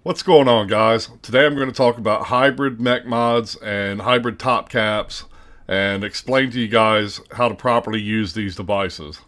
What's going on, guys? Today I'm going to talk about hybrid mech mods and hybrid top caps and explain to you guys how to properly use these devices.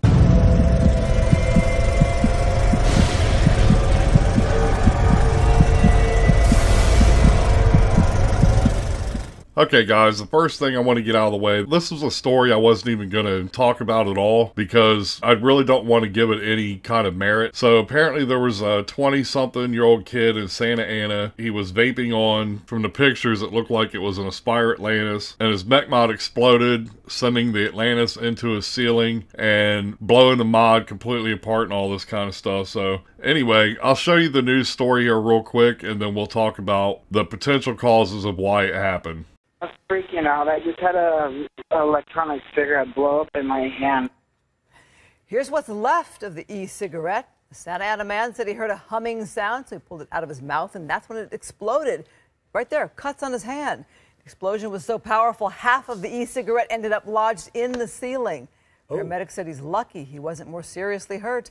Okay guys, the first thing I want to get out of the way, this was a story I wasn't even going to talk about at all because I really don't want to give it any kind of merit. So apparently there was a 20-something-year-old kid in Santa Ana. He was vaping on, from the pictures it looked like it was an Aspire Atlantis, and his mech mod exploded, sending the Atlantis into his ceiling and blowing the mod completely apart and all this kind of stuff. So anyway, I'll show you the news story here real quick and then we'll talk about the potential causes of why it happened. I was freaking out. I just had a electronic cigarette blow up in my hand. Here's what's left of the e-cigarette. The Santa Ana man said he heard a humming sound, so he pulled it out of his mouth, and that's when it exploded. Right there, cuts on his hand. The explosion was so powerful, half of the e-cigarette ended up lodged in the ceiling. Paramedics said he's lucky he wasn't more seriously hurt.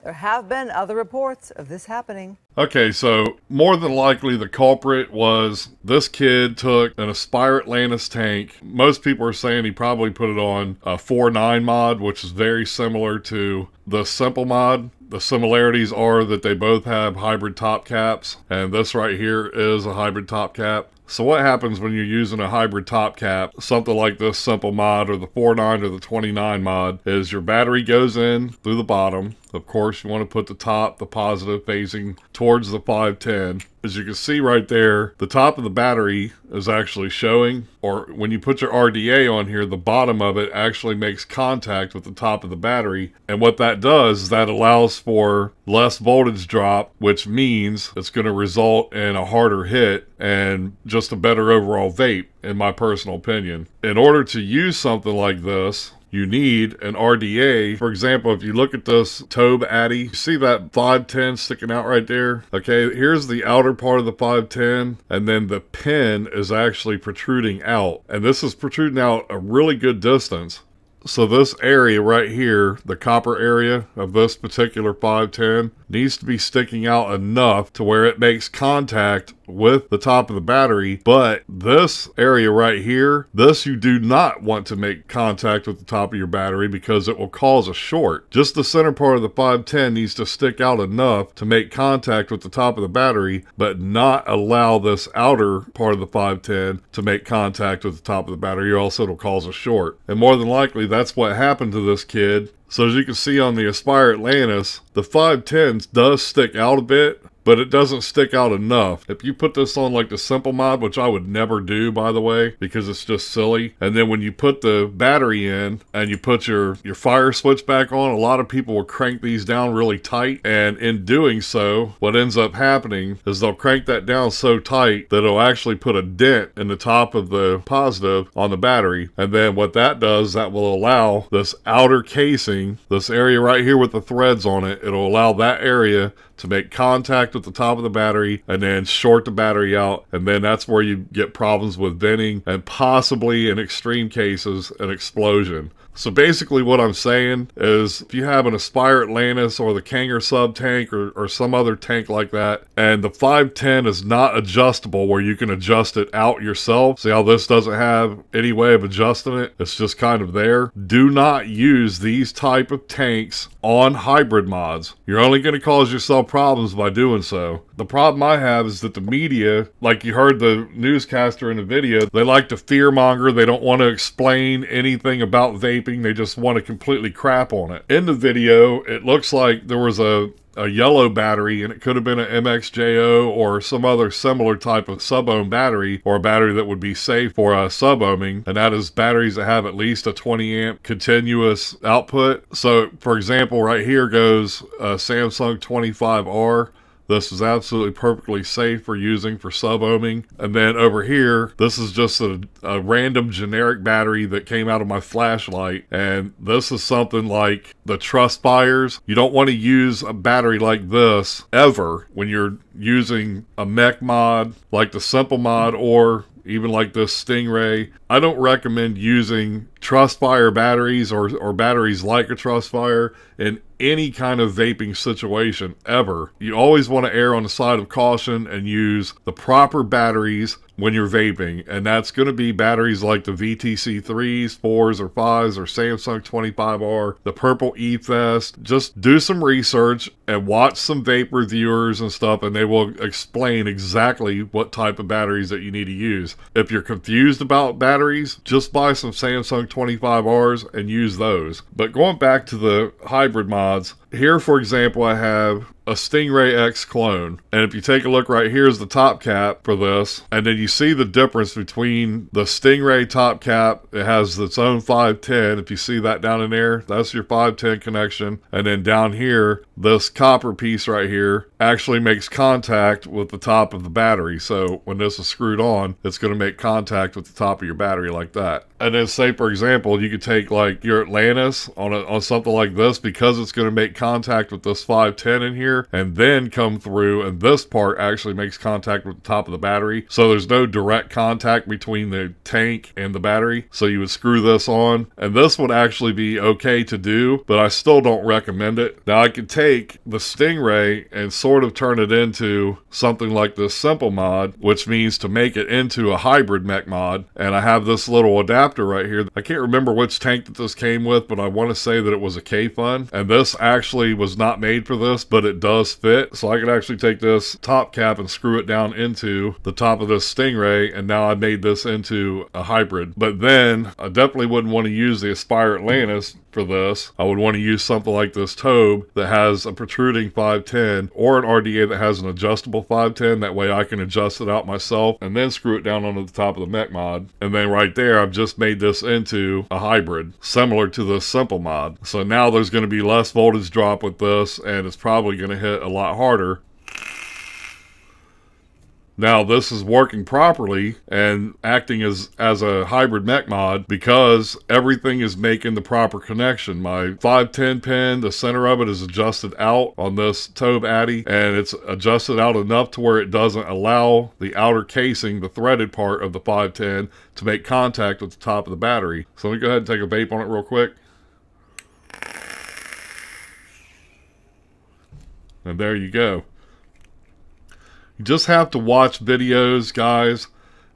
There have been other reports of this happening. Okay, so more than likely the culprit was this kid took an Aspire Atlantis tank. Most people are saying he probably put it on a 4.9 mod, which is very similar to the simple mod. The similarities are that they both have hybrid top caps, and this right here is a hybrid top cap. So what happens when you're using a hybrid top cap, something like this simple mod or the 4.9 or the 29 mod, is your battery goes in through the bottom. Of course, you want to put the top, the positive, facing towards the 510. As you can see right there, the top of the battery is actually showing, or when you put your RDA on here, the bottom of it actually makes contact with the top of the battery. And what that does is that allows for less voltage drop, which means it's going to result in a harder hit and just a better overall vape, in my personal opinion. In order to use something like this, you need an RDA. For example, if you look at this Tobe Addy, see that 510 sticking out right there? Okay, here's the outer part of the 510, and then the pin is actually protruding out. And this is protruding out a really good distance. So this area right here, the copper area of this particular 510, needs to be sticking out enough to where it makes contact with the top of the battery. But this area right here, this you do not want to make contact with the top of your battery because it will cause a short. Just the center part of the 510 needs to stick out enough to make contact with the top of the battery, but not allow this outer part of the 510 to make contact with the top of the battery, or else it'll cause a short. And more than likely, that's what happened to this kid. So as you can see on the Aspire Atlantis, the 510 does stick out a bit, but it doesn't stick out enough. If you put this on like the simple mod, which I would never do, by the way, because it's just silly, and then when you put the battery in and you put your fire switch back on, a lot of people will crank these down really tight, and in doing so, what ends up happening is they'll crank that down so tight that it'll actually put a dent in the top of the positive on the battery. And then what that does, that will allow this outer casing, this area right here with the threads on it, it'll allow that area to make contact with the top of the battery and then short the battery out, and then that's where you get problems with venting and possibly, in extreme cases, an explosion. So basically what I'm saying is, if you have an Aspire Atlantis or the Kanger sub tank or some other tank like that, and the 510 is not adjustable where you can adjust it out yourself, see how this doesn't have any way of adjusting it, it's just kind of there, do not use these type of tanks on hybrid mods. You're only going to cause yourself problems by doing so. The problem I have is that the media, like you heard the newscaster in the video, they like to fearmonger. They don't want to explain anything about vaping. They just want to completely crap on it. In the video, it looks like there was a yellow battery, and it could have been an MXJO or some other similar type of sub-ohm battery, or a battery that would be safe for sub-ohming, and that is batteries that have at least a 20 amp continuous output. So for example, right here goes a Samsung 25R. This is absolutely perfectly safe for using for sub-ohming. And then over here, this is just a random generic battery that came out of my flashlight. And this is something like the Trustfires. You don't want to use a battery like this ever when you're using a mech mod like the simple mod, or even like this Stingray. I don't recommend using Trustfire batteries or batteries like a Trustfire in any kind of vaping situation ever, you always want to err on the side of caution and use the proper batteries when you're vaping, and that's going to be batteries like the VTC 3s, 4s, or 5s, or Samsung 25R, the Purple E-Fest. Just do some research and watch some vape reviewers and stuff, and they will explain exactly what type of batteries that you need to use. If you're confused about batteries, just buy some Samsung 25Rs and use those. But going back to the hybrid mods, here, for example, I have a Stingray X clone. And if you take a look right here is the top cap for this. And then you see the difference between the Stingray top cap. It has its own 510. If you see that down in there, that's your 510 connection. And then down here, this copper piece right here actually makes contact with the top of the battery. So when this is screwed on, it's going to make contact with the top of your battery like that. And then say, for example, you could take like your Atlantis on something like this, because it's going to make contact with this 510 in here and then come through, and this part actually makes contact with the top of the battery. So there's no direct contact between the tank and the battery. So you would screw this on, and this would actually be okay to do, but I still don't recommend it. Now I could take the Stingray and sort of turn it into something like this simple mod, which means to make it into a hybrid mech mod. And I have this little adapter right here. I can't remember which tank that this came with, but I want to say that it was a K-Fun, and this actually was not made for this, but it does fit. So I could actually take this top cap and screw it down into the top of this Stingray, and now I made this into a hybrid. But then I definitely wouldn't want to use the Aspire Atlantis for this. I would want to use something like this Tobe that has a protruding 510, or an RDA that has an adjustable 510. That way I can adjust it out myself and then screw it down onto the top of the mech mod. And then right there, I've just made this into a hybrid, similar to the simple mod. So now there's going to be less voltage drop with this, and it's probably going to hit a lot harder. Now this is working properly and acting as a hybrid mech mod because everything is making the proper connection. My 510 pin, the center of it is adjusted out on this Tobe Addy, and it's adjusted out enough to where it doesn't allow the outer casing, the threaded part of the 510, to make contact with the top of the battery. So let me go ahead and take a vape on it real quick. And there you go. You just have to watch videos, guys,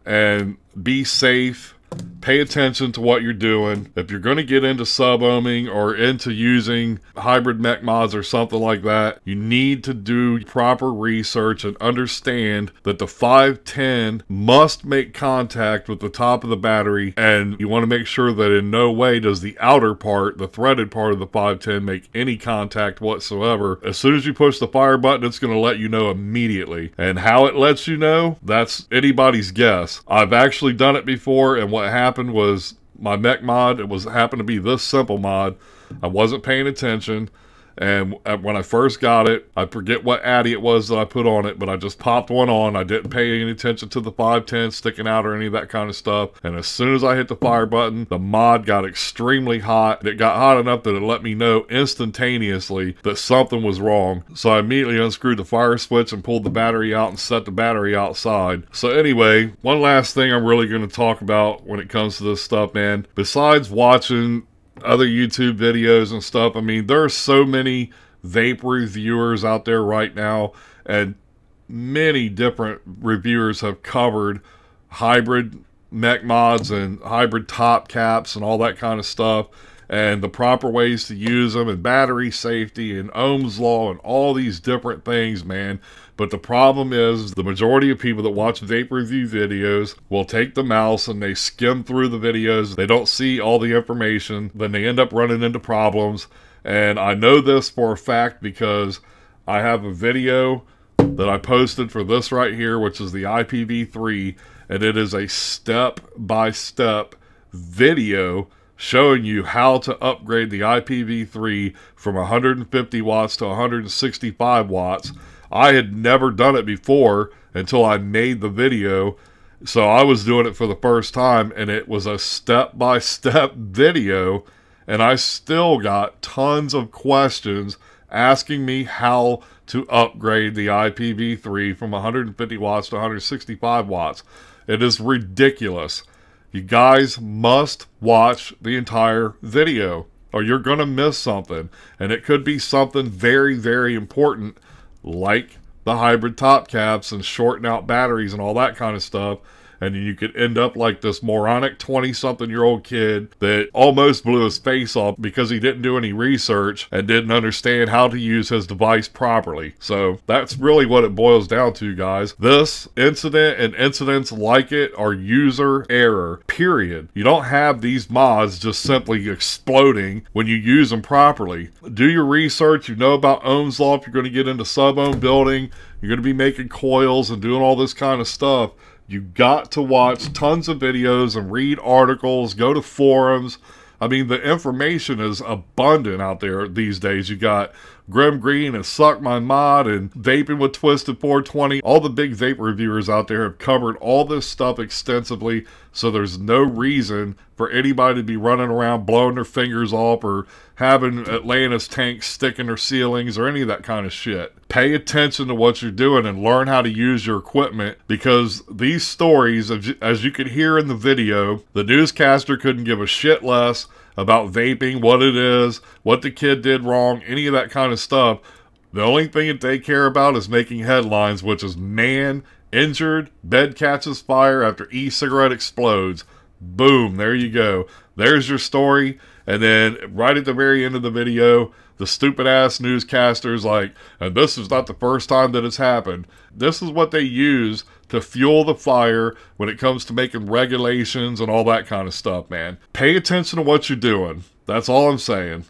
and be safe. Pay attention to what you're doing. If you're going to get into sub-ohming or into using hybrid mech mods or something like that, you need to do proper research and understand that the 510 must make contact with the top of the battery, and you want to make sure that in no way does the outer part, the threaded part of the 510, make any contact whatsoever. As soon as you push the fire button, it's going to let you know immediately. And how it lets you know, that's anybody's guess. I've actually done it before, and what happened was my mech mod, happened to be this simple mod. I wasn't paying attention, and when I first got it, I forget what Addy it was that I put on it, but I just popped one on. I didn't pay any attention to the 510 sticking out or any of that kind of stuff, and as soon as I hit the fire button, the mod got extremely hot. It got hot enough that it let me know instantaneously that something was wrong. So I immediately unscrewed the fire switch and pulled the battery out and set the battery outside. So anyway, one last thing I'm really going to talk about when it comes to this stuff, man, besides watching other YouTube videos and stuff, I mean, there are so many vape reviewers out there right now, and many different reviewers have covered hybrid mech mods and hybrid top caps and all that kind of stuff, and the proper ways to use them, and battery safety and Ohm's law and all these different things, man. But the problem is the majority of people that watch vape review videos will take the mouse and they skim through the videos. They don't see all the information. Then they end up running into problems. And I know this for a fact because I have a video that I posted for this right here, which is the IPv3. And it is a step-by-step video showing you how to upgrade the IPv3 from 150 watts to 165 watts. I had never done it before until I made the video, so I was doing it for the first time, and it was a step-by-step video, and I still got tons of questions asking me how to upgrade the IPv3 from 150 watts to 165 watts. It is ridiculous. You guys must watch the entire video. or you're going to miss something. And it could be something very, very important, like the hybrid top caps and shorting out batteries and all that kind of stuff. And you could end up like this moronic 20-something-year-old kid that almost blew his face off because he didn't do any research and didn't understand how to use his device properly. So that's really what it boils down to, guys. This incident and incidents like it are user error, period. You don't have these mods just simply exploding when you use them properly. Do your research. You know about Ohm's law if you're going to get into sub-ohm building. You're going to be making coils and doing all this kind of stuff. You got to watch tons of videos and read articles, go to forums. I mean, the information is abundant out there these days. You got Grim Green and Suck My Mod and Vaping with Twisted 420. All the big vape reviewers out there have covered all this stuff extensively, so there's no reason for anybody to be running around blowing their fingers off or having Atlantis tanks stick in their ceilings or any of that kind of shit. Pay attention to what you're doing and learn how to use your equipment, because these stories, as you could hear in the video, the newscaster couldn't give a shit less about vaping, what it is, what the kid did wrong, any of that kind of stuff. The only thing that they care about is making headlines, which is man injured, bed catches fire after e-cigarette explodes. Boom, there you go. There's your story. And then right at the very end of the video, the stupid ass newscasters like, and this is not the first time that it's happened. This is what they use to fuel the fire when it comes to making regulations and all that kind of stuff, man. Pay attention to what you're doing. That's all I'm saying.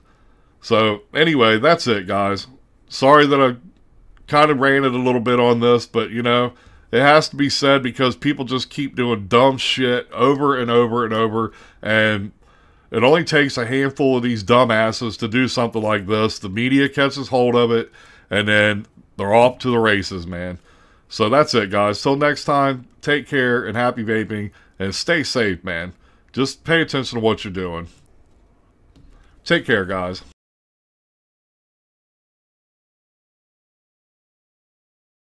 So anyway, that's it, guys. Sorry that I kind of ranted a little bit on this, but you know, it has to be said because people just keep doing dumb shit over and over and over, and it only takes a handful of these dumbasses to do something like this. The media catches hold of it, and then they're off to the races, man. So that's it, guys. Till next time, take care and happy vaping, and stay safe, man. Just pay attention to what you're doing. Take care, guys.